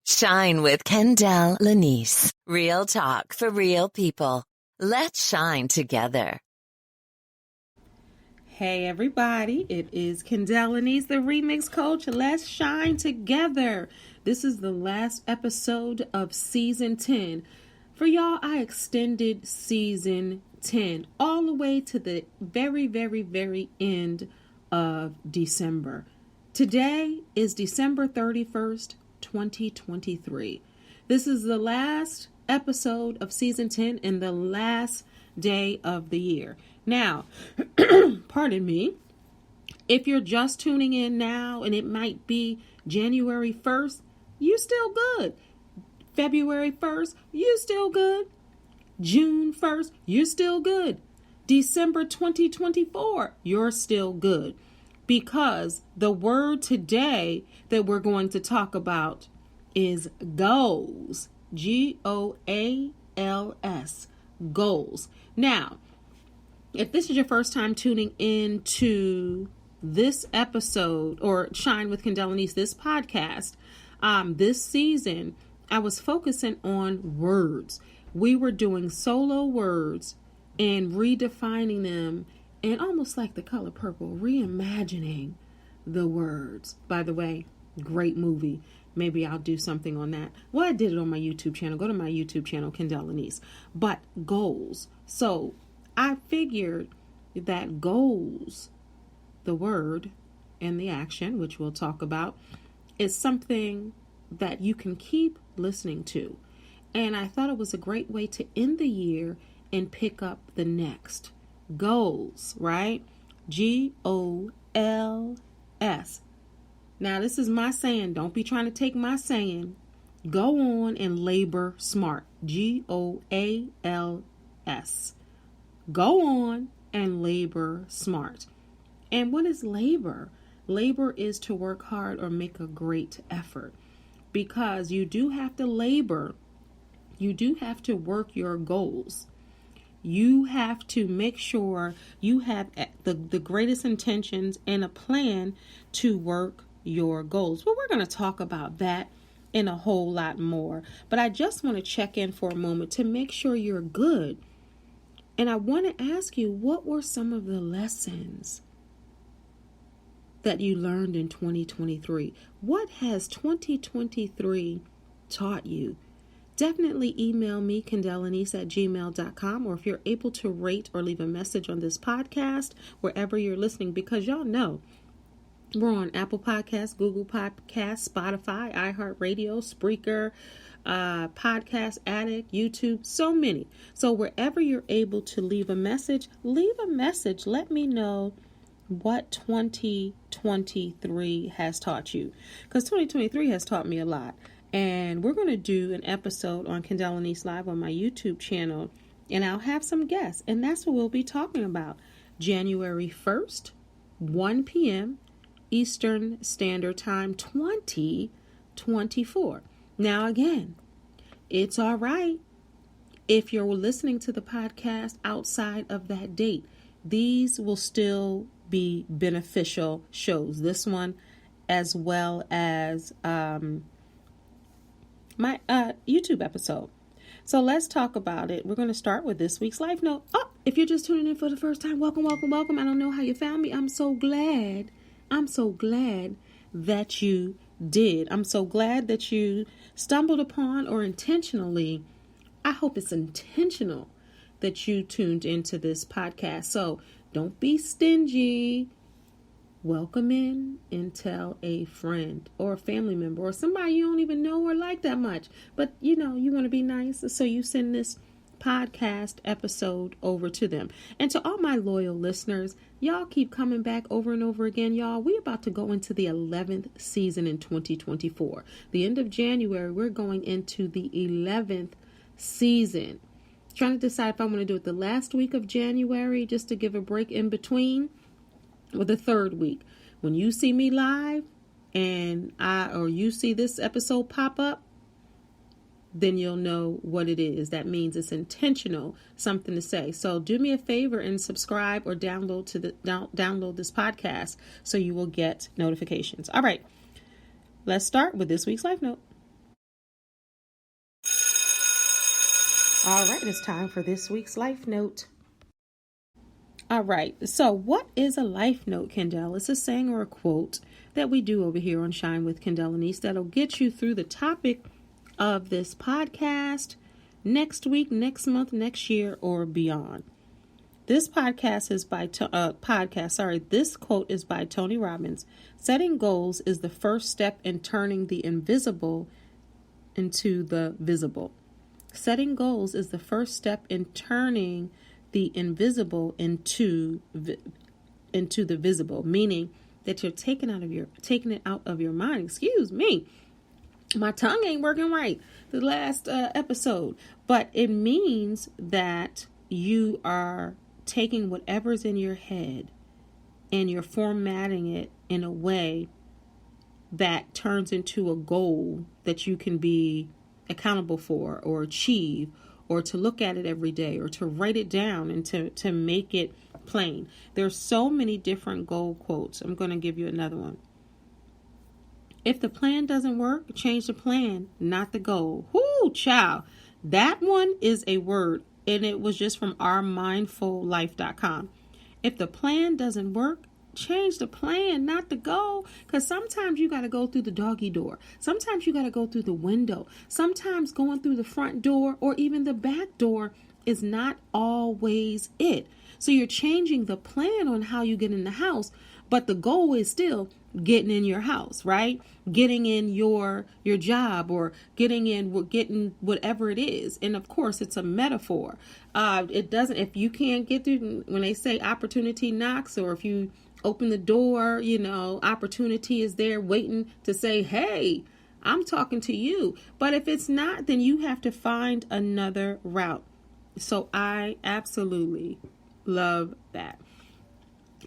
Shine with Kendéll Lenice. Real talk for real people. Let's shine together. Hey everybody, it is Kendéll Lenice, the Remix Coach. Let's shine together. This is the last episode of Season 10. For y'all, I extended Season 10 all the way to the very end of December. Today is December 31st, 2023. This is the last episode of Season 10 and the last day of the year. Now, pardon me, if you're just tuning in now and it might be January 1st, you still good. February 1st, you still good. June 1st, you're still good. December 2024, you're still good. Because the word today that we're going to talk about is goals. Goals. Goals. Now, if this is your first time tuning into this episode or Shine with Kendéll Lenice, this podcast, this season, I was focusing on words. We were doing solo words and redefining them, and almost like The Color Purple, reimagining the words. By the way, great movie. Maybe I'll do something on that. Well, I did it on my YouTube channel. Go to my YouTube channel, Kendéll Lenice. But goals. So I figured that goals, the word and the action, which we'll talk about, is something that you can keep listening to. And I thought it was a great way to end the year and pick up the next. Goals, right? Goals. Now, this is my saying. Don't be trying to take my saying. Go on and labor smart. Goals. Go on and labor smart. And what is labor? Labor is to work hard or make a great effort. Because you do have to labor. You do have to work your goals. You have to make sure you have the greatest intentions and a plan to work your goals. Well, we're going to talk about that and a whole lot more. But I just want to check in for a moment to make sure you're good. And I want to ask you, what were some of the lessons that you learned in 2023? What has 2023 taught you? Definitely email me, KendéllLenice@gmail.com, or if you're able to rate or leave a message on this podcast, wherever you're listening, because y'all know we're on Apple Podcasts, Google Podcasts, Spotify, iHeartRadio, Spreaker, Podcast Addict, YouTube, so many. So wherever you're able to leave a message, leave a message. Let me know what 2023 has taught you, because 2023 has taught me a lot. And we're going to do an episode on Kendéll Lenice Live on my YouTube channel, and I'll have some guests, and that's what we'll be talking about. January 1st, 1 p.m. Eastern Standard Time, 2024. Now, again, it's all right if you're listening to the podcast outside of that date. These will still be beneficial shows. This one, as well as my YouTube episode. So let's talk about it. We're going to start with this week's Life Note. Oh, if you're just tuning in for the first time, welcome. I don't know how you found me. I'm so glad that you did. I'm so glad that you stumbled upon, or intentionally, I hope it's intentional, that you tuned into this podcast. So don't be stingy. Welcome in and tell a friend or a family member or somebody you don't even know or like that much. But, you want to be nice. So you send this podcast episode over to them. And to all my loyal listeners, y'all keep coming back over and over again. Y'all, we're about to go into the 11th season in 2024. The end of January, we're going into the 11th season. Trying to decide if I want to do it the last week of January just to give a break in between, or the third week. When you see me live and you see this episode pop up, then you'll know what it is. That means it's intentional, something to say. So do me a favor and subscribe or download this podcast so you will get notifications. All right, let's start with this week's Life Note. All right, it's time for this week's Life Note. All right, so what is a life note, Kendéll? It's a saying or a quote that we do over here on Shine with Kendéll Lenice that'll get you through the topic of this podcast next week, next month, next year, or beyond. This podcast is This quote is by Tony Robbins. Setting goals is the first step in turning the invisible into the visible. Setting goals is the first step in turning the invisible into the visible, meaning that you're taking it out of your mind. Excuse me. My tongue ain't working right the last episode, but it means that you are taking whatever's in your head and you're formatting it in a way that turns into a goal that you can be accountable for or achieve, or to look at it every day, or to write it down and to make it plain. There's so many different goal quotes. I'm going to give you another one. If the plan doesn't work, change the plan, not the goal. Whoo, child. That one is a word, and it was just from ourmindfullife.com. If the plan doesn't work, change the plan, not the goal. Because sometimes you got to go through the doggy door. Sometimes you got to go through the window. Sometimes going through the front door or even the back door is not always it. So you're changing the plan on how you get in the house, but the goal is still getting in your house, right? Getting in your job, or getting whatever it is. And of course, it's a metaphor. It doesn't, if you can't get through, when they say opportunity knocks, or if you open the door, opportunity is there waiting to say, hey, I'm talking to you. But if it's not, then you have to find another route. So I absolutely love that.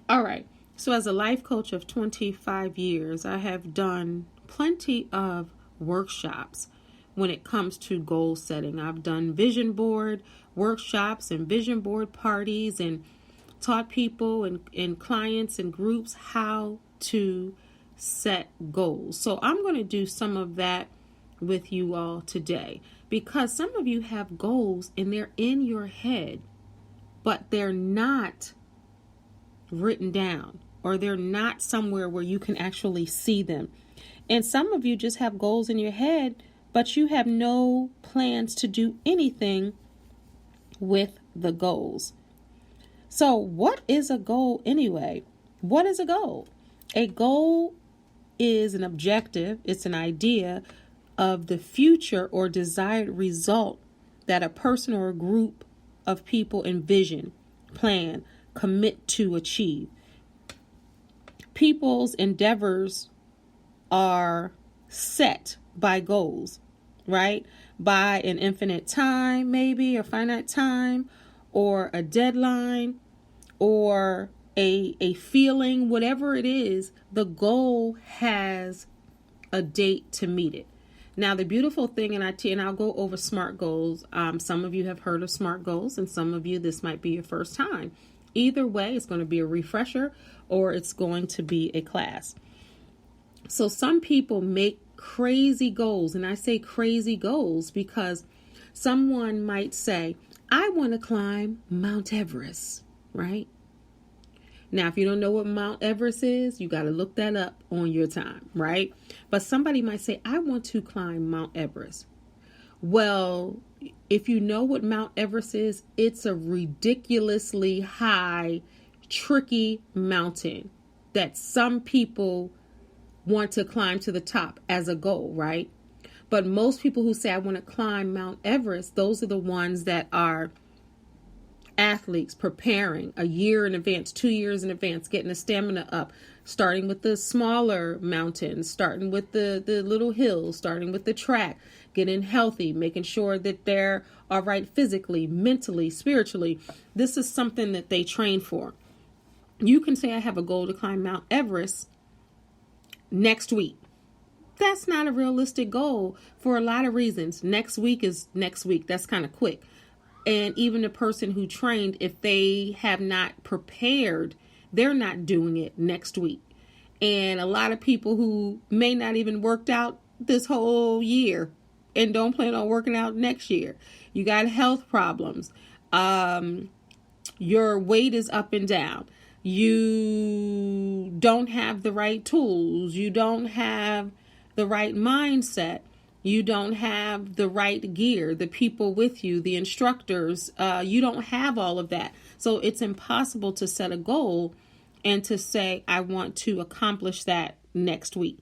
All right. So as a life coach of 25 years, I have done plenty of workshops when it comes to goal setting. I've done vision board workshops and vision board parties, and taught people and clients and groups how to set goals. So I'm going to do some of that with you all today, because some of you have goals and they're in your head, but they're not written down, or they're not somewhere where you can actually see them. And some of you just have goals in your head, but you have no plans to do anything with the goals. So what is a goal anyway? What is a goal? A goal is an objective. It's an idea of the future or desired result that a person or a group of people envision, plan, commit to achieve. People's endeavors are set by goals, right? By an infinite time, maybe a finite time, or a deadline, or a feeling, whatever it is, the goal has a date to meet it. Now, the beautiful thing, and I'll go over SMART goals. Some of you have heard of SMART goals, and some of you, this might be your first time. Either way, it's going to be a refresher, or it's going to be a class. So some people make crazy goals, and I say crazy goals because someone might say, I want to climb Mount Everest, right? Now, if you don't know what Mount Everest is, you got to look that up on your time, right? But somebody might say, I want to climb Mount Everest. Well, if you know what Mount Everest is, it's a ridiculously high, tricky mountain that some people want to climb to the top as a goal, right? But most people who say, I want to climb Mount Everest, those are the ones that are athletes preparing a year in advance, 2 years in advance, getting the stamina up, starting with the smaller mountains, starting with the little hills, starting with the track, getting healthy, making sure that they're all right physically, mentally, spiritually. This is something that they train for. You can say, I have a goal to climb Mount Everest next week. That's not a realistic goal for a lot of reasons. Next week is next week. That's kind of quick. And even the person who trained, if they have not prepared, they're not doing it next week. And a lot of people who may not even worked out this whole year, and don't plan on working out next year. You got health problems. Your weight is up and down. You don't have the right tools. You don't have the right mindset. You don't have the right gear, the people with you, the instructors. You don't have all of that. So it's impossible to set a goal and to say, I want to accomplish that next week.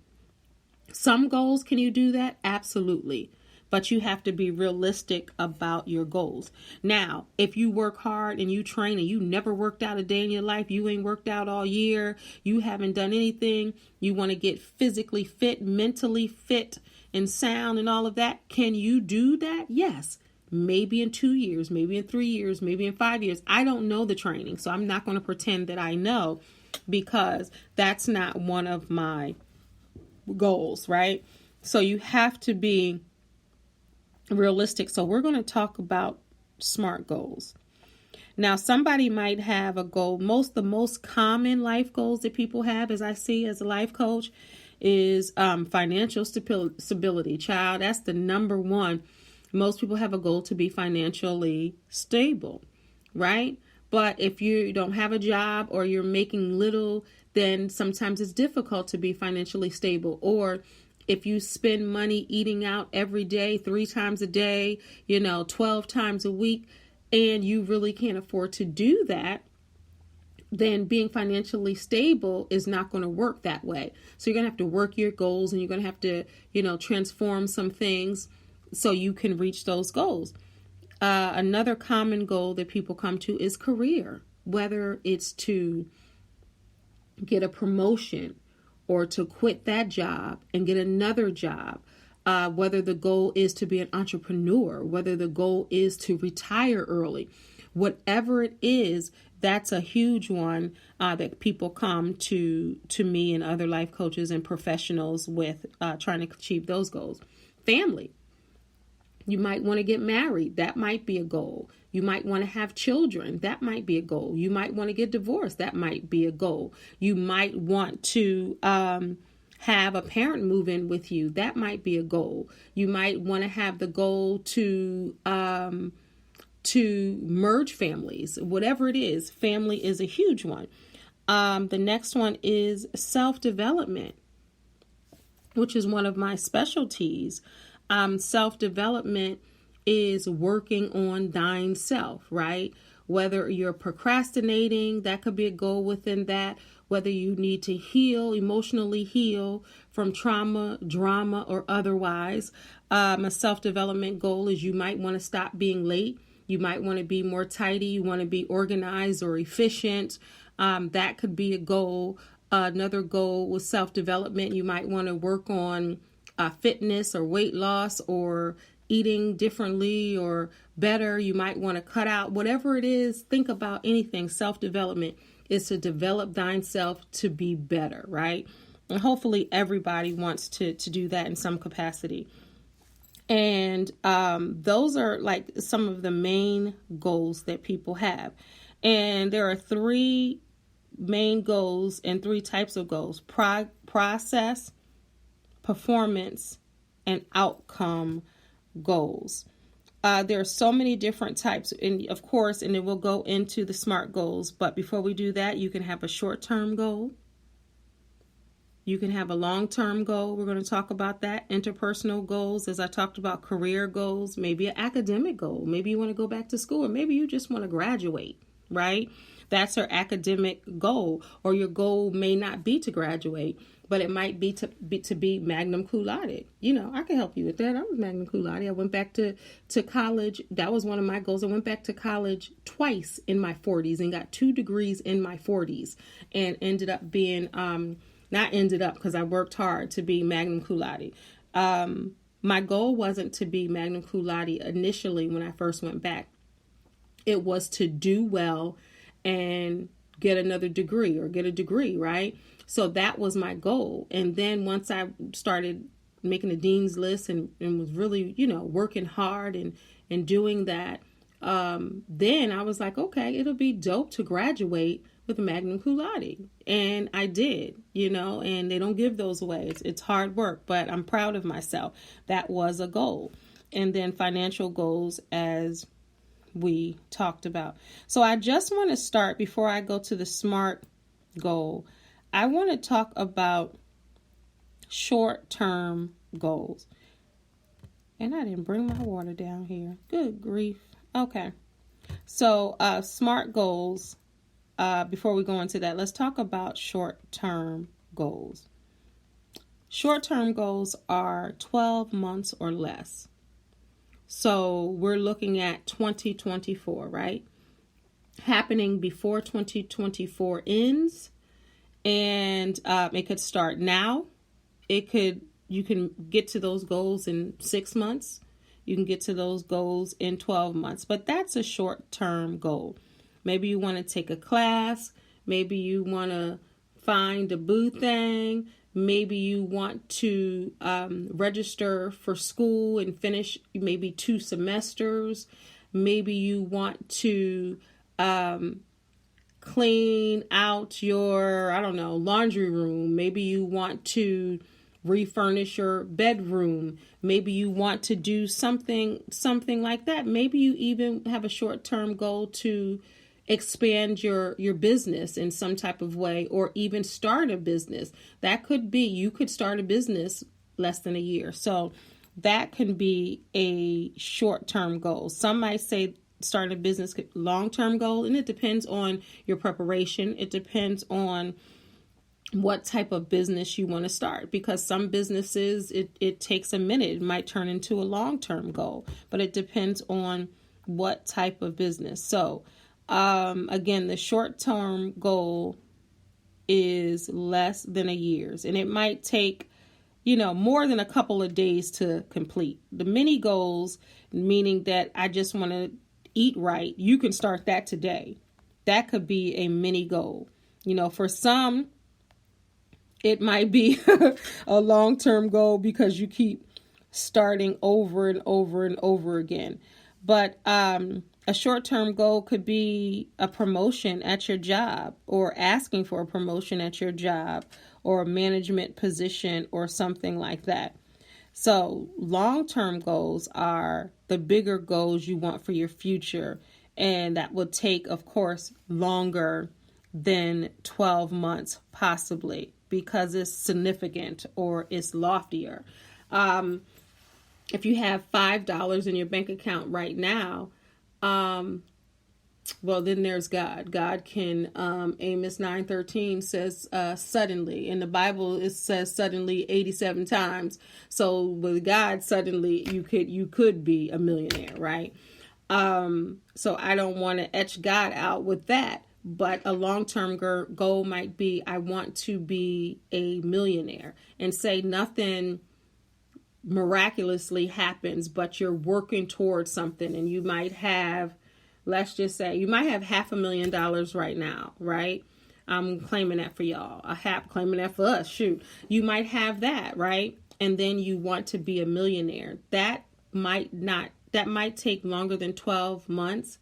Some goals, can you do that? Absolutely. But you have to be realistic about your goals. Now, if you work hard and you train and you never worked out a day in your life, you ain't worked out all year, you haven't done anything, you want to get physically fit, mentally fit and sound and all of that, can you do that? Yes. Maybe in 2 years, maybe in 3 years, maybe in 5 years. I don't know the training, so I'm not going to pretend that I know, because that's not one of my goals, right? So you have to be realistic. So we're going to talk about SMART goals. Now, somebody might have a goal. The most common life goals that people have, as I see as a life coach, is financial stability. Child, that's the number one. Most people have a goal to be financially stable, right? But if you don't have a job or you're making little, then sometimes it's difficult to be financially stable. Or if you spend money eating out every day, 3 times a day, 12 times a week, and you really can't afford to do that, then being financially stable is not going to work that way. So you're going to have to work your goals, and you're going to have to, transform some things so you can reach those goals. Another common goal that people come to is career, whether it's to get a promotion or to quit that job and get another job, whether the goal is to be an entrepreneur, whether the goal is to retire early. Whatever it is, that's a huge one that people come to me and other life coaches and professionals with, trying to achieve those goals. Family. You might want to get married. That might be a goal. You might want to have children. That might be a goal. You might want to get divorced. That might be a goal. You might want to have a parent move in with you. That might be a goal. You might want to have the goal to merge families. Whatever it is, family is a huge one. The next one is self-development, which is one of my specialties. Self-development is working on thine self, right? Whether you're procrastinating, that could be a goal within that. Whether you need to emotionally heal from trauma, drama, or otherwise. A self-development goal is you might want to stop being late. You might want to be more tidy. You want to be organized or efficient. That could be a goal. Another goal with self-development, you might want to work on fitness or weight loss or eating differently or better. You might want to cut out whatever it is. Think about anything. Self-development is to develop thine self to be better, right? And hopefully everybody wants to do that in some capacity. And those are like some of the main goals that people have. And there are 3 main goals and 3 types of goals: process, performance, and outcome goals. There are so many different types, and of course, and then we'll go into the SMART goals. But before we do that, you can have a short-term goal. You can have a long-term goal. We're going to talk about that. Interpersonal goals, as I talked about, career goals, maybe an academic goal. Maybe you want to go back to school, or maybe you just want to graduate, right? That's your academic goal. Or your goal may not be to graduate, but it might be to be magna cum laude. I can help you with that. I was magna cum laude. I went back to college. That was one of my goals. I went back to college twice in my 40s and got 2 degrees in my 40s, and ended up being, not ended up because I worked hard to be magna cum laude. My goal wasn't to be magna cum laude initially when I first went back. It was to do well and get another degree or get a degree, right? So that was my goal. And then once I started making a dean's list and was really, working hard and doing that, then I was like, okay, it'll be dope to graduate, with a magna cum laude. And I did, and they don't give those away. It's hard work, but I'm proud of myself. That was a goal. And then financial goals, as we talked about. So I just want to start, before I go to the SMART goal, I want to talk about short-term goals. And I didn't bring my water down here. Good grief. Okay. So SMART goals, before we go into that, let's talk about short-term goals. Short-term goals are 12 months or less. So we're looking at 2024, right? Happening before 2024 ends. And it could start now. You can get to those goals in 6 months. You can get to those goals in 12 months. But that's a short-term goal. Maybe you want to take a class. Maybe you want to find a boo thing. Maybe you want to register for school and finish maybe 2 semesters. Maybe you want to clean out your, laundry room. Maybe you want to refurnish your bedroom. Maybe you want to do something like that. Maybe you even have a short-term goal to expand your business in some type of way, or even start a business. That could be, you could start a business less than a year. So that can be a short-term goal. Some might say starting a business long-term goal, and it depends on your preparation. It depends on what type of business you want to start, because some businesses, it takes a minute. It might turn into a long-term goal, but it depends on what type of business. So again, the short-term goal is less than a year's, and it might take, more than a couple of days to complete. The mini goals, meaning that I just want to eat right, you can start that today. That could be a mini goal. For some, it might be a long-term goal because you keep starting over and over and over again. But a short-term goal could be a promotion at your job, or asking for a promotion at your job, or a management position, or something like that. So long-term goals are the bigger goals you want for your future. And that will take, of course, longer than 12 months, possibly, because it's significant or it's loftier. If you have $5 in your bank account right now, well, then there's God. God can, Amos 9:13 says, suddenly. In the Bible, it says suddenly 87 times. So with God, suddenly you could be a millionaire, right? So I don't want to etch God out with that. But a long-term goal might be, I want to be a millionaire, and say nothing miraculously happens, but you're working towards something, and you might have, let's just say, you might have $500,000 right now, right? I'm claiming that for y'all. Claiming that for us. Shoot. You might have that, right? And then you want to be a millionaire. That might take longer than 12 months,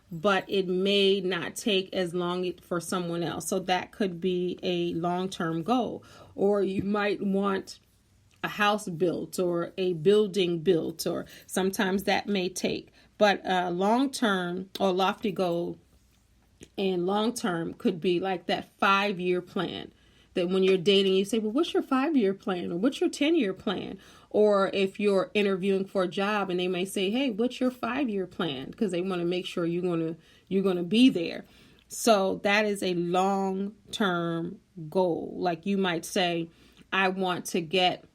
but it may not take as long for someone else. So that could be a long-term goal. Or you might want a house built, or a building built, or sometimes that may take. But a long-term or lofty goal and long-term could be like that 5-year plan. That when you're dating, you say, well, what's your 5-year plan? Or what's your 10-year plan? Or if you're interviewing for a job and they may say, hey, what's your 5-year plan? Because they want to make sure you're going to be there. So that is a long-term goal. Like you might say, I want to get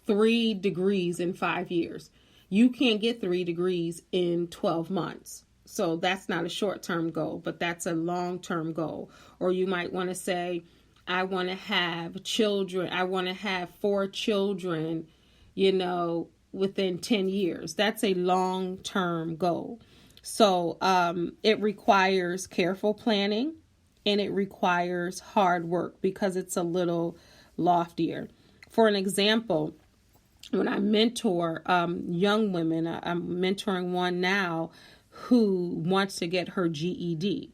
3 degrees in 5 years. You can't get 3 degrees in 12 months. So that's not a short-term goal, but that's a long-term goal. Or you might want to say, I want to have children. I want to have 4 children, within 10 years. That's a long-term goal. So it requires careful planning, and it requires hard work because it's a little loftier. For an example, when I mentor young women, I'm mentoring one now who wants to get her GED.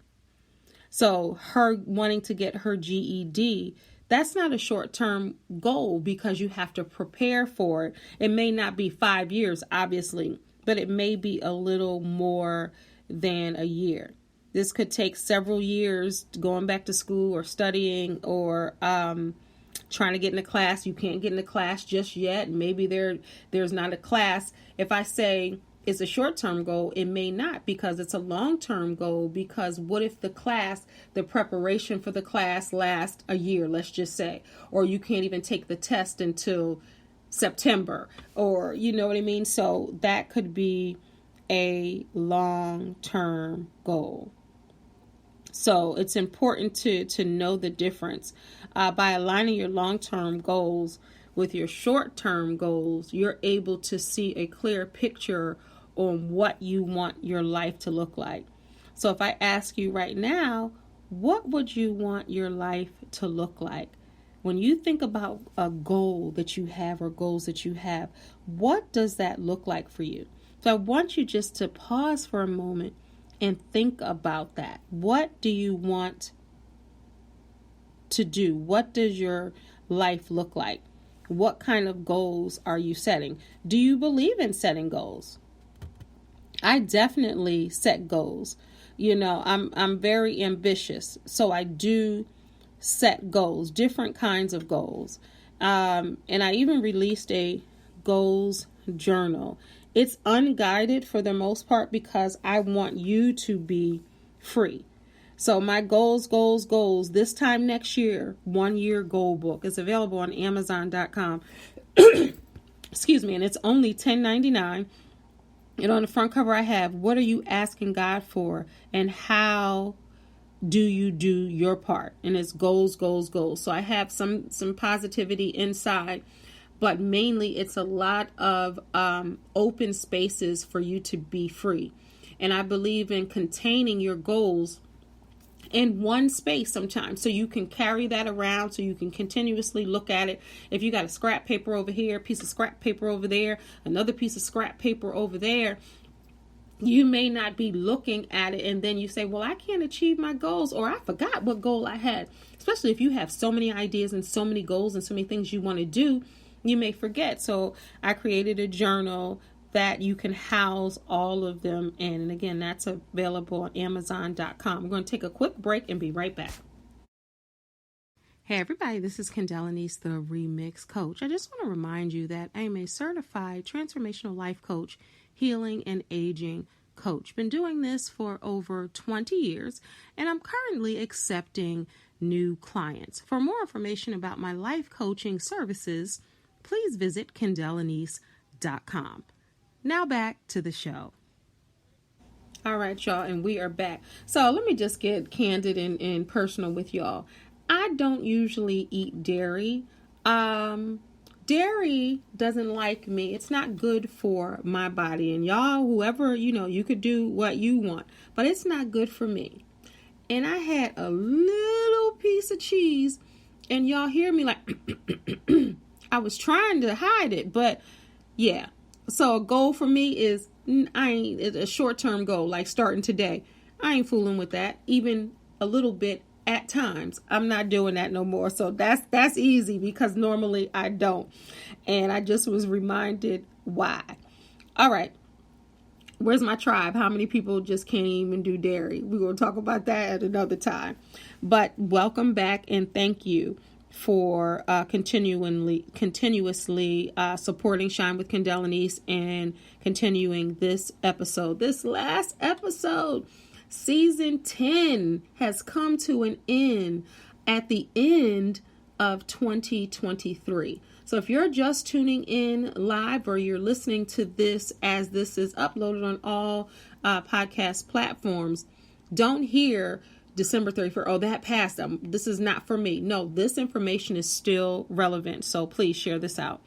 So her wanting to get her GED, that's not a short-term goal because you have to prepare for it. It may not be 5 years, obviously, but it may be a little more than a year. This could take several years going back to school or studying or trying to get in a class. You can't get in a class just yet. Maybe there's not a class. If I say it's a short-term goal, it may not, because it's a long-term goal. Because what if the preparation for the class lasts a year, let's just say, or you can't even take the test until September, or you know what I mean? So that could be a long-term goal. So it's important to know the difference. By aligning your long-term goals with your short-term goals, you're able to see a clear picture on what you want your life to look like. So if I ask you right now, what would you want your life to look like? When you think about a goal that you have or goals that you have, what does that look like for you? So I want you just to pause for a moment and think about that. What do you want to do? What does your life look like? What kind of goals are you setting? Do you believe in setting goals? I definitely set goals. You know, I'm very ambitious, so I do set goals, different kinds of goals. And I even released a goals journal. It's unguided for the most part because I want you to be free. So my goals, this time next year, 1 year goal book is available on Amazon.com. Excuse me. And it's only $10.99. And on the front cover, I have, what are you asking God for? And how do you do your part? And it's goals. So I have some positivity inside, but mainly it's a lot of open spaces for you to be free. And I believe in containing your goals in one space sometimes, so you can carry that around, so you can continuously look at it. If you got a scrap paper over here, a piece of scrap paper over there, another piece of scrap paper over there, you may not be looking at it, and then you say, well, I can't achieve my goals, or I forgot what goal I had. Especially if you have so many ideas and so many goals and so many things you want to do, you may forget. So I created a journal that you can house all of them in. And again, that's available on Amazon.com. We're going to take a quick break and be right back. Hey everybody, this is Kendéll Lenice, the Remix Coach. I just want to remind you that I am a certified transformational life coach, healing and aging coach. Been doing this for over 20 years, and I'm currently accepting new clients. For more information about my life coaching services, please visit KendéllLenice.com. Now back to the show. All right, y'all, and we are back. So let me just get candid and personal with y'all. I don't usually eat dairy. Dairy doesn't like me. It's not good for my body. And y'all, whoever, you could do what you want, but it's not good for me. And I had a little piece of cheese, and y'all hear me like, I was trying to hide it, but yeah. So a goal for me is, it's a short-term goal, like starting today. I ain't fooling with that, even a little bit at times. I'm not doing that no more. So that's easy, because normally I don't. And I just was reminded why. All right. Where's my tribe? How many people just can't even do dairy? We're going to talk about that at another time. But welcome back, and thank you for continuously supporting Shine with Kendéll Lenice and continuing this episode. This last episode, season 10, has come to an end at the end of 2023. So if you're just tuning in live, or you're listening to this as this is uploaded on all podcast platforms, don't hear December 31st. Oh, that passed. This is not for me. No, this information is still relevant. So please share this out.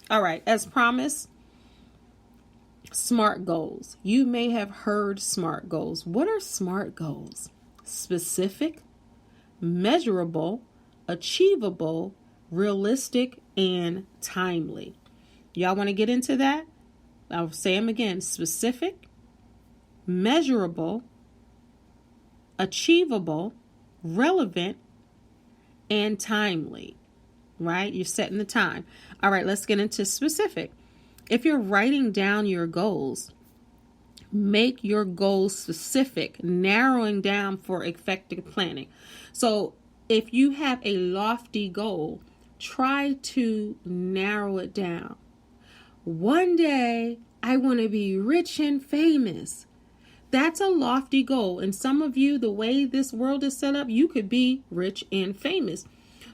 All right. As promised, SMART goals. You may have heard SMART goals. What are SMART goals? Specific, measurable, achievable, realistic, and timely. Y'all want to get into that? I'll say them again. Specific, measurable, achievable, relevant, and timely, right? You're setting the time. All right, let's get into specific. If you're writing down your goals, make your goals specific, narrowing down for effective planning. So if you have a lofty goal, try to narrow it down. One day, I want to be rich and famous. That's a lofty goal. And some of you, the way this world is set up, you could be rich and famous.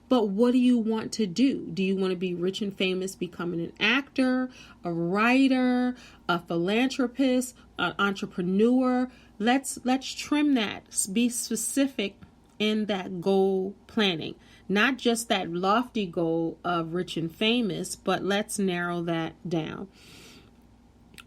But what do you want to do? Do you want to be rich and famous, becoming an actor, a writer, a philanthropist, an entrepreneur? Let's trim that. Be specific in that goal planning. Not just that lofty goal of rich and famous, but let's narrow that down.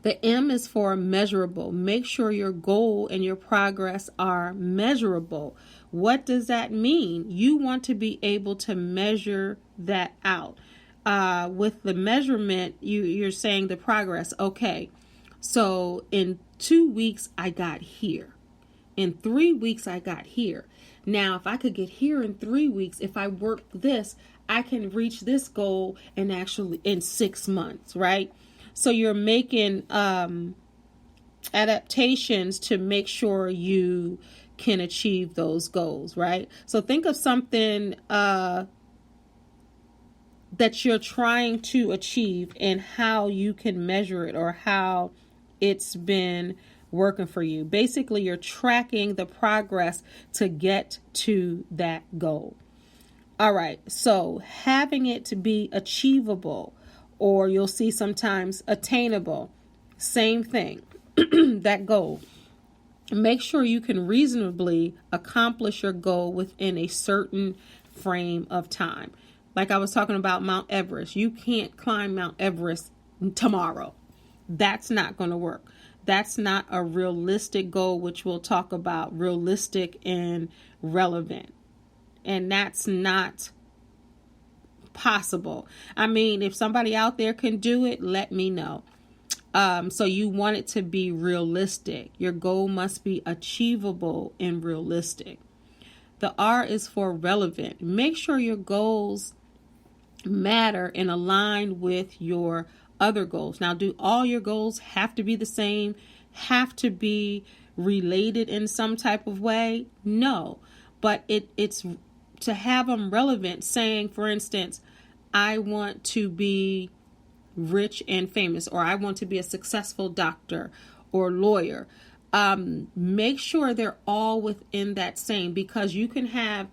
The M is for measurable. Make sure your goal and your progress are measurable. What does that mean? You want to be able to measure that out. With the measurement, you're saying the progress. Okay, so in 2 weeks, I got here. In 3 weeks, I got here. Now, if I could get here in 3 weeks, if I work this, I can reach this goal and actually in 6 months, right? So you're making adaptations to make sure you can achieve those goals, right? So think of something that you're trying to achieve and how you can measure it or how it's been working for you. Basically, you're tracking the progress to get to that goal. All right, so having it to be achievable, or you'll see sometimes attainable, same thing, that goal. Make sure you can reasonably accomplish your goal within a certain frame of time. Like I was talking about Mount Everest. You can't climb Mount Everest tomorrow. That's not going to work. That's not a realistic goal, which we'll talk about, realistic and relevant. And that's not possible. I mean, if somebody out there can do it, let me know. So you want it to be realistic. Your goal must be achievable and realistic. The R is for relevant. Make sure your goals matter and align with your other goals. Now, do all your goals have to be the same? Have to be related in some type of way? No, but it's to have them relevant. Saying, for instance, I want to be rich and famous, or I want to be a successful doctor or lawyer. Make sure they're all within that same, because you can have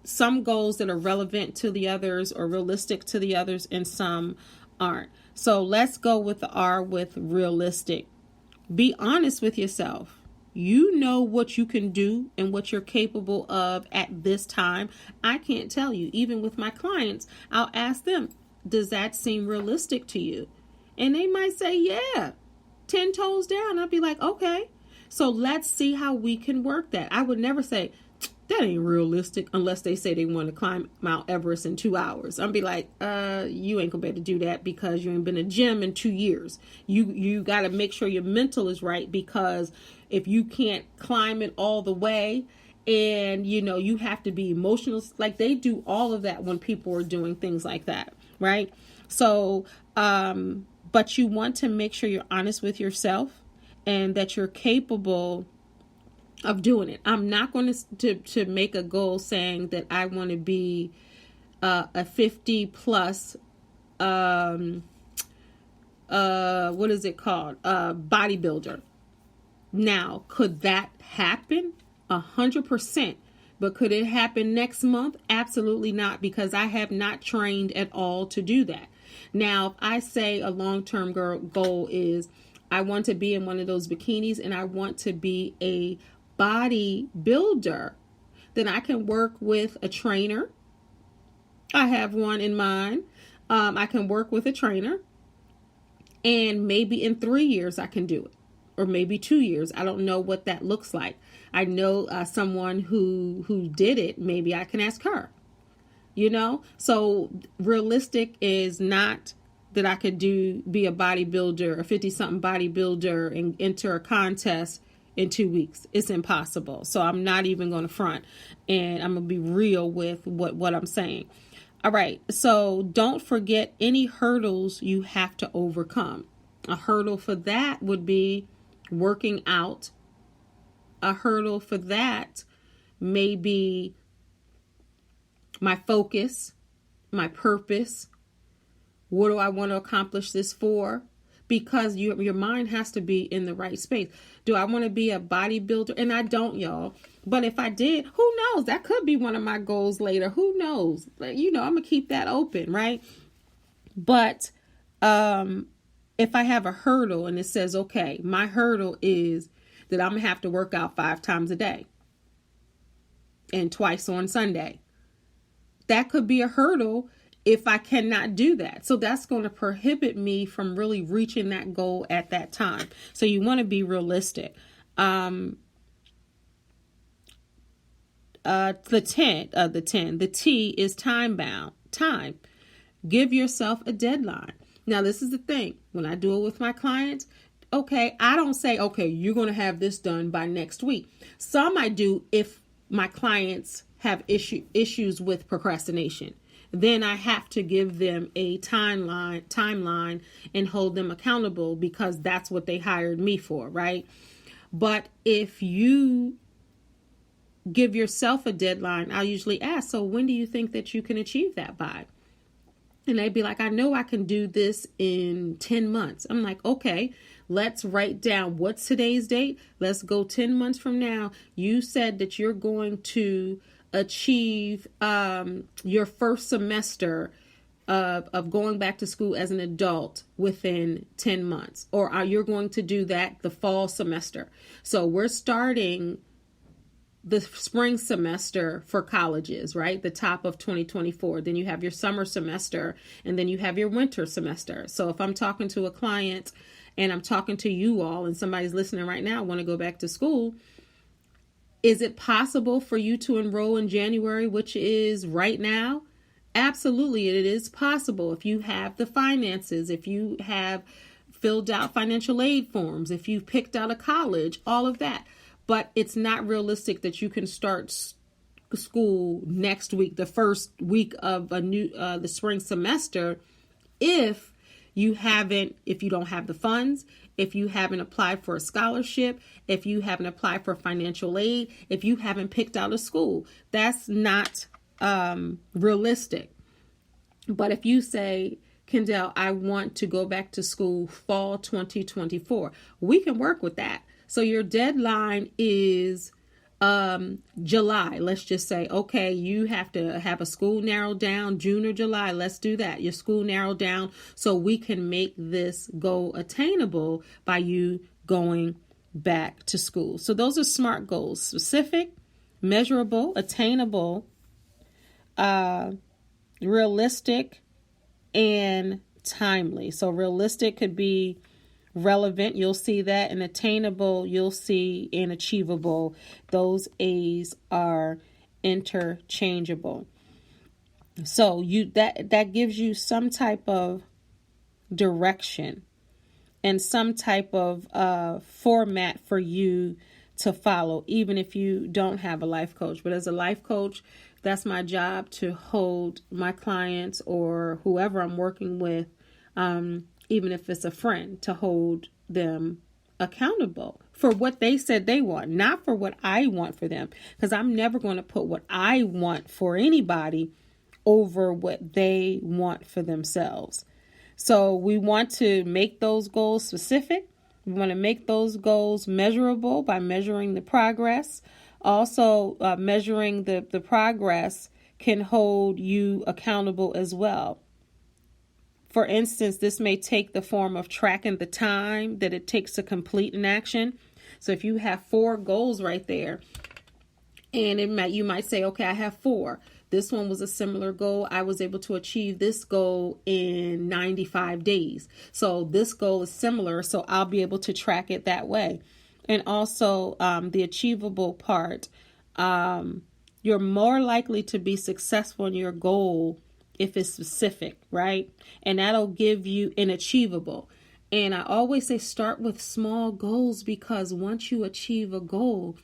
some goals that are relevant to the others or realistic to the others and some aren't. So let's go with the R, with realistic. Be honest with yourself. You know what you can do and what you're capable of at this time. I can't tell you. Even with my clients, I'll ask them, does that seem realistic to you? And they might say, yeah, 10 toes down. I'll be like, okay, so let's see how we can work that. I would never say, that ain't realistic, unless they say they want to climb Mount Everest in 2 hours. I'll be like, you ain't gonna be able to do that because you ain't been to the gym in 2 years. You got to make sure your mental is right, because if you can't climb it all the way, and you have to be emotional, like they do all of that when people are doing things like that, right? So, but you want to make sure you're honest with yourself and that you're capable of doing it. I'm not going to make a goal saying that I want to be a 50 plus what is it called, bodybuilder. Now, could that happen? 100%. But could it happen next month? Absolutely not, because I have not trained at all to do that. Now, if I say a long-term goal is I want to be in one of those bikinis and I want to be a bodybuilder, then I can work with a trainer. I have one in mind. I can work with a trainer, and maybe in 3 years I can do it, or maybe 2 years. I don't know what that looks like. I know someone who did it. Maybe I can ask her. So realistic is not that I could be a bodybuilder, a 50-something bodybuilder, and enter a contest in 2 weeks. It's impossible. So I'm not even going to front, and I'm going to be real with what I'm saying. All right. So don't forget any hurdles you have to overcome. A hurdle for that would be working out. A hurdle for that may be my focus, my purpose. What do I want to accomplish this for? Because your mind has to be in the right space. Do I want to be a bodybuilder? And I don't, y'all. But if I did, who knows? That could be one of my goals later. Who knows? I'm going to keep that open, right? But if I have a hurdle and it says, okay, my hurdle is that I'm going to have to work out 5 times a day and twice on Sunday. That could be a hurdle if I cannot do that. So that's going to prohibit me from really reaching that goal at that time. So you want to be realistic. The T is time bound. Time. Give yourself a deadline. Now, this is the thing. When I do it with my clients, okay, I don't say, okay, you're going to have this done by next week. Some I do if my clients have issues with procrastination. Then I have to give them a timeline and hold them accountable because that's what they hired me for, right? But if you give yourself a deadline, I'll usually ask, so when do you think that you can achieve that by? And they'd be like, I know I can do this in 10 months. I'm like, okay, let's write down what's today's date. Let's go 10 months from now. You said that you're going to achieve your first semester of going back to school as an adult within 10 months, or you're going to do that the fall semester. So we're starting the spring semester for colleges, right? The top of 2024. Then you have your summer semester, and then you have your winter semester. So if I'm talking to a client and I'm talking to you all and somebody's listening right now, want to go back to school, is it possible for you to enroll in January, which is right now? Absolutely, it is possible if you have the finances, if you have filled out financial aid forms, if you've picked out a college, all of that. But it's not realistic that you can start school next week, the first week of the spring semester, if you don't have the funds, if you haven't applied for a scholarship, if you haven't applied for financial aid, if you haven't picked out a school. That's not realistic. But if you say, Kendéll, I want to go back to school fall 2024, we can work with that. So your deadline is July. Let's just say, okay, you have to have a school narrowed down, June or July. Let's do that. Your school narrowed down so we can make this goal attainable by you going back to school. So those are SMART goals: specific, measurable, attainable, realistic, and timely. So realistic could be relevant, you'll see that, and attainable, you'll see, and achievable. Those A's are interchangeable. So that gives you some type of direction and some type of format for you to follow, even if you don't have a life coach. But as a life coach, that's my job, to hold my clients or whoever I'm working with, even if it's a friend, to hold them accountable for what they said they want, not for what I want for them. Because I'm never going to put what I want for anybody over what they want for themselves. So we want to make those goals specific. We want to make those goals measurable by measuring the progress. Also, measuring the progress can hold you accountable as well. For instance, this may take the form of tracking the time that it takes to complete an action. So if you have 4 goals right there, and you might say, okay, I have 4. This one was a similar goal. I was able to achieve this goal in 95 days. So this goal is similar, so I'll be able to track it that way. And also the achievable part, you're more likely to be successful in your goal if it's specific, right? And that'll give you an achievable. And I always say start with small goals, because once you achieve a goal,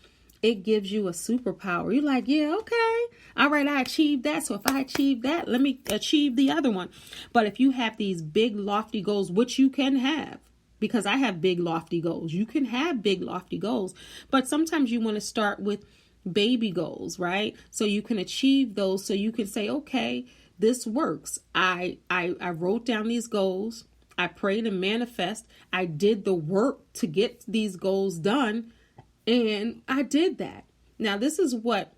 it gives you a superpower. You're like, yeah, okay. All right, I achieved that. So if I achieve that, let me achieve the other one. But if you have these big, lofty goals, which you can have, because I have big, lofty goals. You can have big, lofty goals. But sometimes you want to start with baby goals, right? So you can achieve those. So you can say, okay, this works. I wrote down these goals. I prayed and manifest. I did the work to get these goals done. And I did that. Now, this is what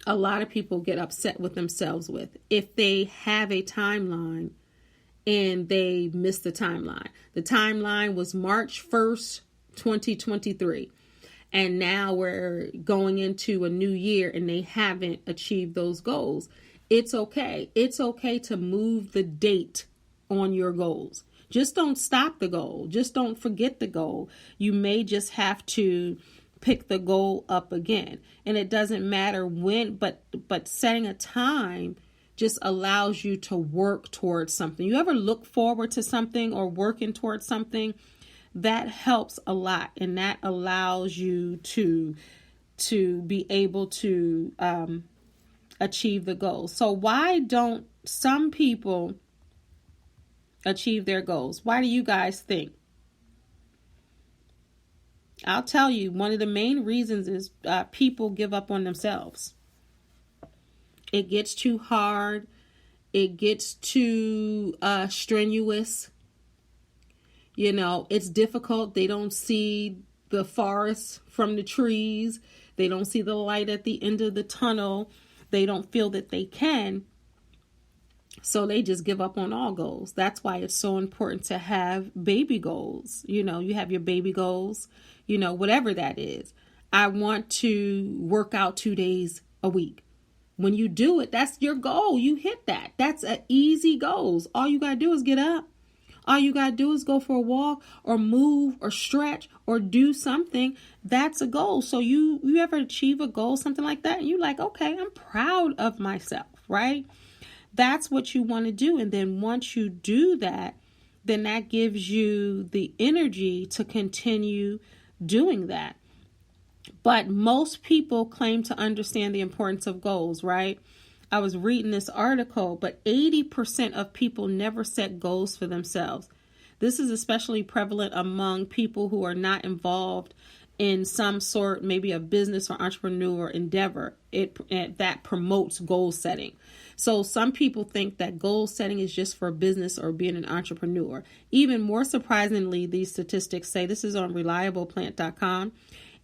a lot of people get upset with themselves with. If they have a timeline and they miss the timeline. The timeline was March 1st, 2023. And now we're going into a new year and they haven't achieved those goals. It's okay. It's okay to move the date on your goals. Just don't stop the goal. Just don't forget the goal. You may just have to pick the goal up again. And it doesn't matter when, but setting a time just allows you to work towards something. You ever look forward to something or working towards something? That helps a lot. And that allows you to be able to achieve the goal. So why don't some people achieve their goals? Why do you guys think? I'll tell you, one of the main reasons is people give up on themselves. It gets too hard. It gets too strenuous. You know, it's difficult. They don't see the forest from the trees. They don't see the light at the end of the tunnel. They don't feel that they can. So they just give up on all goals. That's why it's so important to have baby goals. You know, you have your baby goals, you know, whatever that is. I want to work out 2 days a week. When you do it, that's your goal. You hit that. That's an easy goal. All you got to do is get up. All you got to do is go for a walk or move or stretch or do something. That's a goal. So you ever achieve a goal, something like that, and you're like, okay, I'm proud of myself, right? That's what you want to do. And then once you do that, then that gives you the energy to continue doing that. But most people claim to understand the importance of goals, right? I was reading this article, but 80% of people never set goals for themselves. This is especially prevalent among people who are not involved in some sort, maybe a business or entrepreneur endeavor that promotes goal setting. So some people think that goal setting is just for business or being an entrepreneur. Even more surprisingly, these statistics say, this is on reliableplant.com.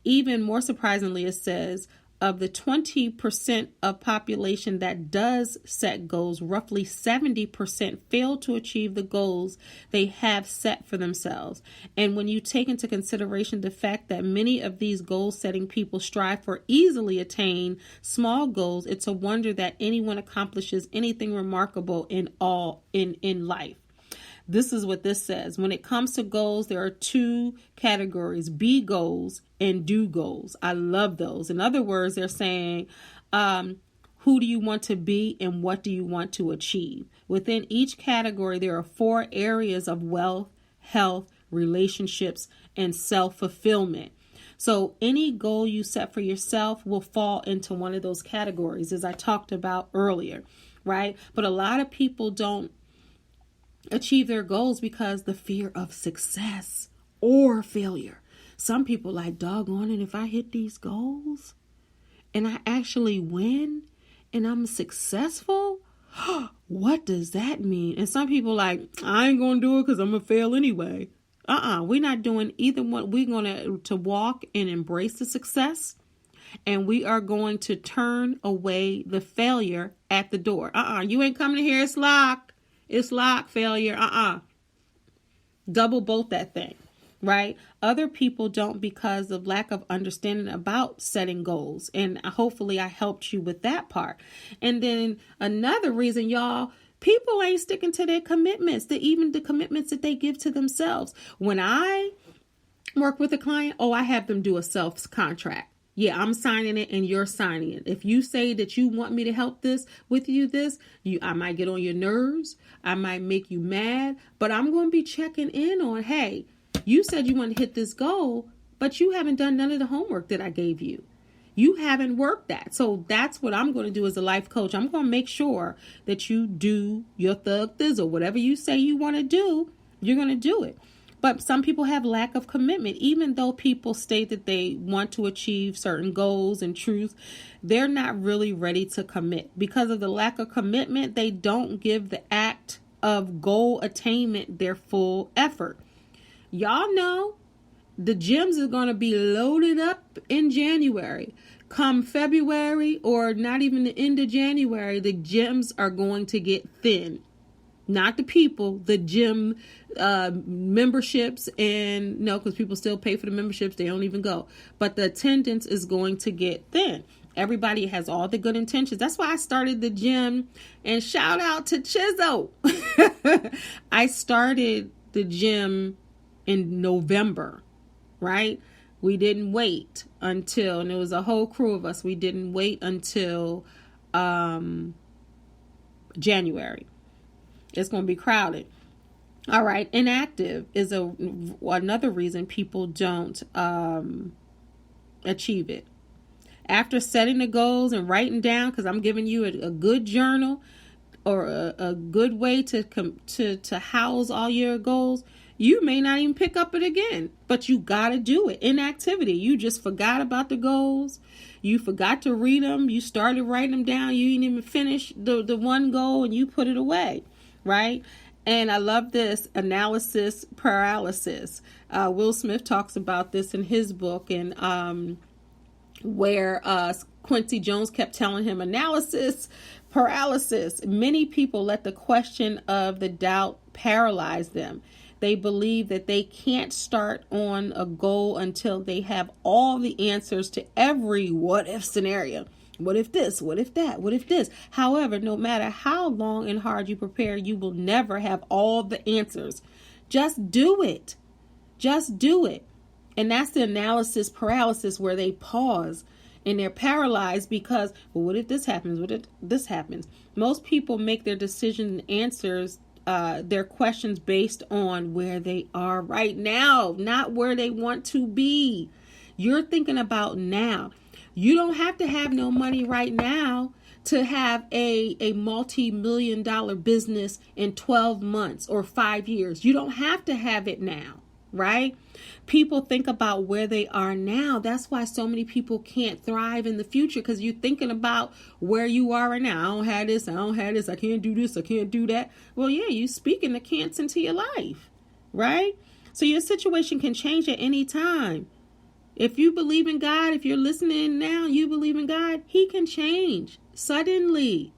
Even more surprisingly, it says of the 20% of population that does set goals, roughly 70% fail to achieve the goals they have set for themselves. And when you take into consideration the fact that many of these goal-setting people strive for easily attain small goals, it's a wonder that anyone accomplishes anything remarkable in life. This is what this says. When it comes to goals, there are two categories: be goals and do goals. I love those. In other words, they're saying, who do you want to be and what do you want to achieve? Within each category, there are 4 areas of wealth, health, relationships, and self-fulfillment. So any goal you set for yourself will fall into one of those categories, as I talked about earlier, right? But a lot of people don't achieve their goals because the fear of success or failure. Some people like, doggone it, if I hit these goals and I actually win and I'm successful, what does that mean? And some people like, I ain't gonna do it because I'm gonna fail anyway. We're not doing either one. We're going to walk and embrace the success, and we are going to turn away the failure at the door. You ain't coming here. It's locked. It's locked, failure. Double bolt that thing, right? Other people don't because of lack of understanding about setting goals. And hopefully I helped you with that part. And then another reason, y'all, people ain't sticking to their commitments, even the commitments that they give to themselves. When I work with a client, I have them do a self contract. Yeah, I'm signing it and you're signing it. If you say that you want me to help I might get on your nerves. I might make you mad, but I'm going to be checking in on, hey, you said you want to hit this goal, but you haven't done none of the homework that I gave you. You haven't worked that. So that's what I'm going to do as a life coach. I'm going to make sure that you do your thug thizzle. Whatever you say you want to do, you're going to do it. But some people have lack of commitment. Even though people state that they want to achieve certain goals and truth, they're not really ready to commit. Because of the lack of commitment, they don't give the act of goal attainment their full effort. Y'all know the gyms are going to be loaded up in January. Come February, or not even the end of January, the gyms are going to get thin. Not the people, the gym memberships, and no, because people still pay for the memberships, they don't even go. But the attendance is going to get thin. Everybody has all the good intentions. That's why I started the gym. And shout out to Chizzo. I started the gym in November, right? We didn't wait until, and it was a whole crew of us, we didn't wait until January. It's going to be crowded. All right. Inactive is another reason people don't achieve it. After setting the goals and writing down, because I'm giving you a good journal or a good way to house all your goals, you may not even pick up it again, but you got to do it. Inactivity. You just forgot about the goals. You forgot to read them. You started writing them down. You didn't even finish the one goal and you put it away. Right? And I love this analysis paralysis. Will Smith talks about this in his book, and where Quincy Jones kept telling him analysis paralysis. Many people let the question of the doubt paralyze them. They believe that they can't start on a goal until they have all the answers to every what if scenario. What if this? What if that? What if this? However, no matter how long and hard you prepare, you will never have all the answers. Just do it. Just do it. And that's the analysis paralysis, where they pause and they're paralyzed because, well, what if this happens? What if this happens? Most people make their decision and answers, their questions based on where they are right now, not where they want to be. You're thinking about now. You don't have to have no money right now to have a multi-million-dollar business in 12 months or 5 years. You don't have to have it now, right? People think about where they are now. That's why so many people can't thrive in the future, because you're thinking about where you are right now. I don't have this. I don't have this. I can't do this. I can't do that. Well, yeah, you speaking the can'ts into your life, right? So your situation can change at any time. If you believe in God, if you're listening now, you believe in God, He can change suddenly.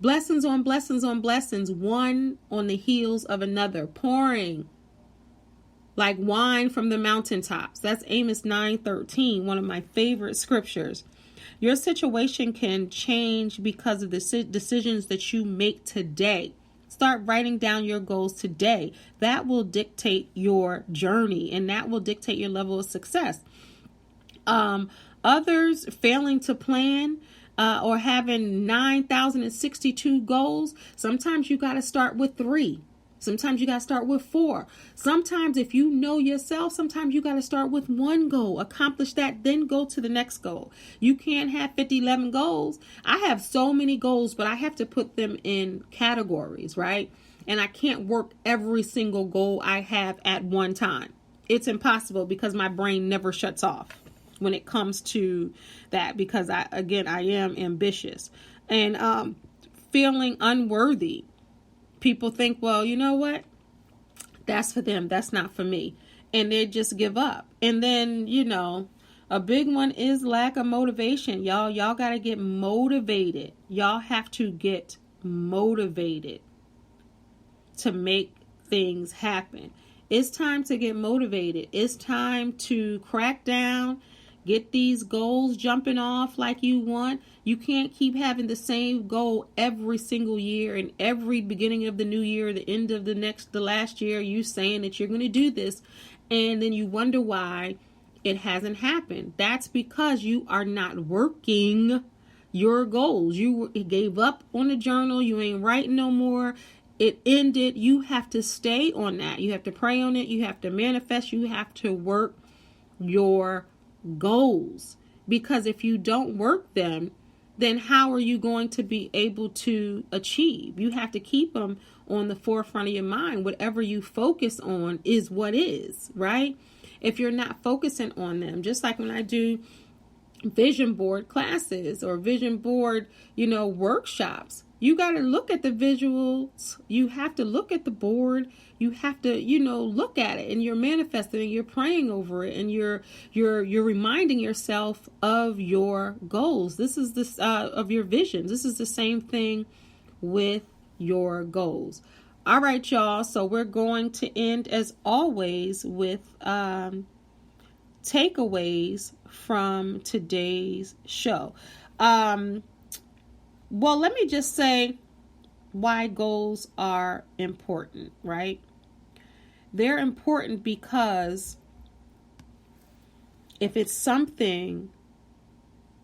Blessings on blessings on blessings, one on the heels of another, pouring like wine from the mountaintops. That's Amos 9:13, one of my favorite scriptures. Your situation can change because of the decisions that you make today. Start writing down your goals today. That will dictate your journey, and that will dictate your level of success. Others failing to plan or having 9,062 goals. Sometimes you got to start with 3. Sometimes you got to start with 4. Sometimes, if you know yourself, sometimes you got to start with 1 goal, accomplish that, then go to the next goal. You can't have 11 goals. I have so many goals, but I have to put them in categories, right? And I can't work every single goal I have at one time. It's impossible, because my brain never shuts off when it comes to that, because I am ambitious and feeling unworthy. People think, well, you know what? That's for them. That's not for me. And they just give up. And then, a big one is lack of motivation. Y'all got to get motivated. Y'all have to get motivated to make things happen. It's time to get motivated. It's time to crack down, get these goals jumping off like you want. You can't keep having the same goal every single year, and every beginning of the new year, the end of the last year, you saying that you're going to do this. And then you wonder why it hasn't happened. That's because you are not working your goals. You gave up on the journal. You ain't writing no more. It ended. You have to stay on that. You have to pray on it. You have to manifest. You have to work your goals. Because if you don't work them, then how are you going to be able to achieve? You have to keep them on the forefront of your mind. Whatever you focus on is what is, right? If you're not focusing on them, just like when I do vision board classes or vision board, workshops, you got to look at the visuals. You have to look at the board. You have to, look at it, and you're manifesting and you're praying over it, and you're reminding yourself of your goals. This is this of your visions. This is the same thing with your goals. All right, y'all. So we're going to end as always with takeaways from today's show. Well, let me just say why goals are important, right? They're important because if it's something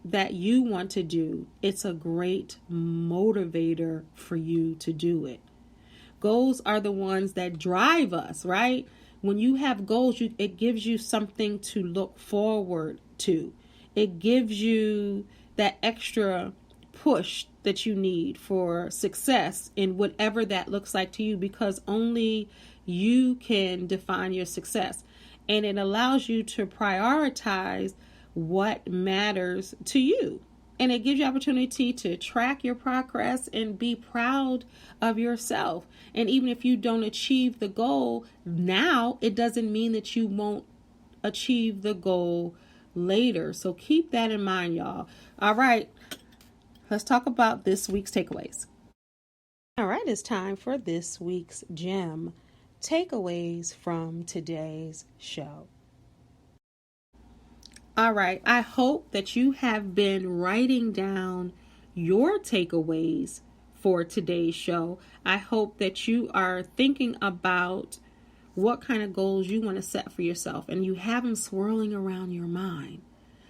that you want to do, it's a great motivator for you to do it. Goals are the ones that drive us, right? When you have goals, it gives you something to look forward to. It gives you that extra push that you need for success in whatever that looks like to you, because only you can define your success. And it allows you to prioritize what matters to you. And it gives you opportunity to track your progress and be proud of yourself. And even if you don't achieve the goal now, it doesn't mean that you won't achieve the goal later. So keep that in mind, y'all. All right, let's talk about this week's takeaways. All right, it's time for this week's gem takeaways from today's show. All right, I hope that you have been writing down your takeaways for today's show. I hope that you are thinking about what kind of goals you want to set for yourself, and you have them swirling around your mind.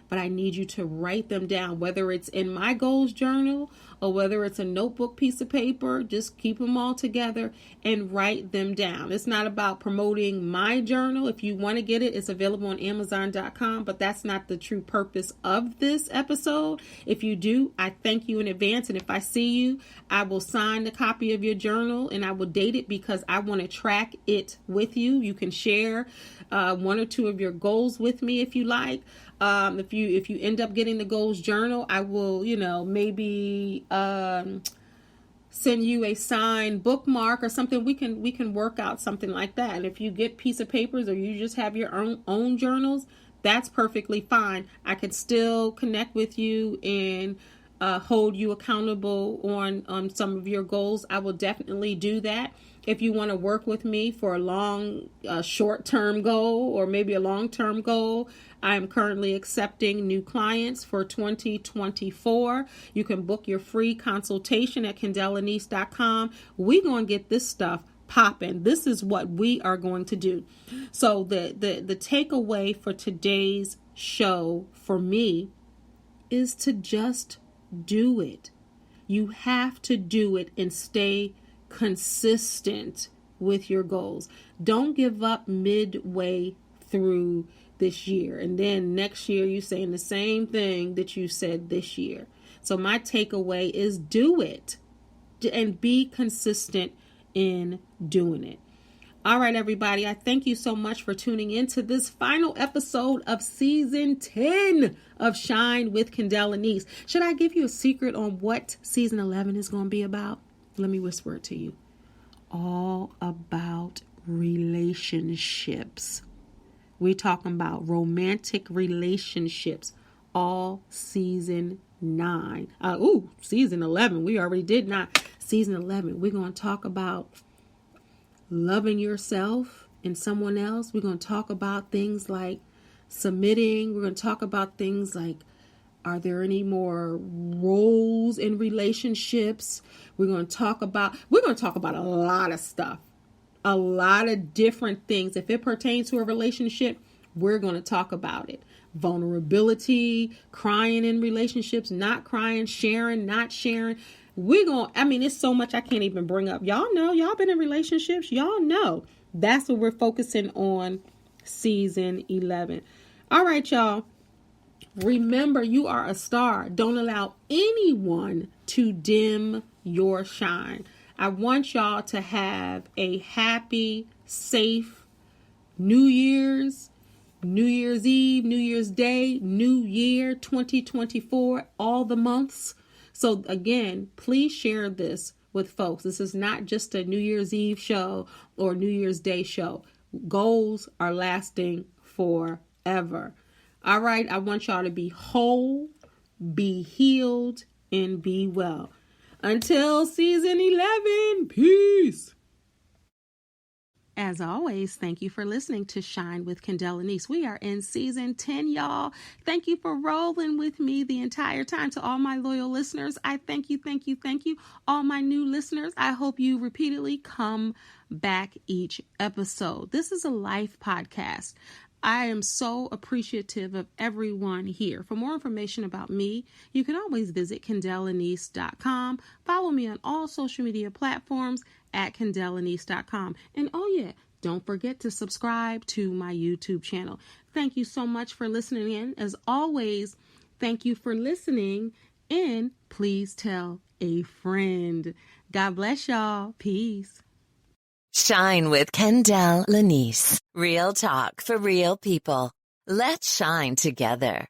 But I need you to write them down, whether it's in my goals journal or whether it's a notebook piece of paper. Just keep them all together and write them down. It's not about promoting my journal. If you want to get it, it's available on Amazon.com, but that's not the true purpose of this episode. If you do, I thank you in advance. And if I see you, I will sign the copy of your journal and I will date it because I want to track it with you. You can share one or two of your goals with me if you like. If you end up getting the goals journal, I will, maybe send you a signed bookmark or something. We can work out something like that. And if you get piece of papers or you just have your own journals, that's perfectly fine. I can still connect with you and hold you accountable on some of your goals. I will definitely do that. If you want to work with me for a short-term goal or maybe a long-term goal, I am currently accepting new clients for 2024. You can book your free consultation at KendéllLenice.com. We're going to get this stuff popping. This is what we are going to do. So the takeaway for today's show for me is to just do it. You have to do it and stay consistent with your goals. Don't give up midway through this year. And then next year you're saying the same thing that you said this year. So my takeaway is do it and be consistent in doing it. All right, everybody. I thank you so much for tuning in to this final episode of season 10 of Shine with Kendéll Lenice. Should I give you a secret on what season 11 is going to be about? Let me whisper it to you. All about relationships. We're talking about romantic relationships all season 9. Season 11. We already did 9. Season 11. We're going to talk about loving yourself and someone else. We're going to talk about things like submitting. We're going to talk about things like, are there any more roles in relationships? We're going to talk about a lot of stuff, a lot of different things. If it pertains to a relationship, we're going to talk about it. Vulnerability, crying in relationships, not crying, sharing, not sharing. It's so much I can't even bring up. Y'all know, y'all been in relationships. Y'all know. That's what we're focusing on season 11. All right, y'all. Remember, you are a star. Don't allow anyone to dim your shine. I want y'all to have a happy, safe New Year's Eve, New Year's Day, New Year 2024, all the months. So again, please share this with folks. This is not just a New Year's Eve show or New Year's Day show. Goals are lasting forever. All right, I want y'all to be whole, be healed, and be well. Until season 11, peace. As always, thank you for listening to Shine with Kendéll Lenice. We are in season 10, y'all. Thank you for rolling with me the entire time. To all my loyal listeners, I thank you. All my new listeners, I hope you repeatedly come back each episode. This is a life podcast. I am so appreciative of everyone here. For more information about me, you can always visit KendéllLenice.com. Follow me on all social media platforms at KendéllLenice.com. And oh yeah, don't forget to subscribe to my YouTube channel. Thank you so much for listening in. As always, thank you for listening, and please tell a friend. God bless y'all. Peace. Shine with Kendéll Lenice. Real talk for real people. Let's shine together.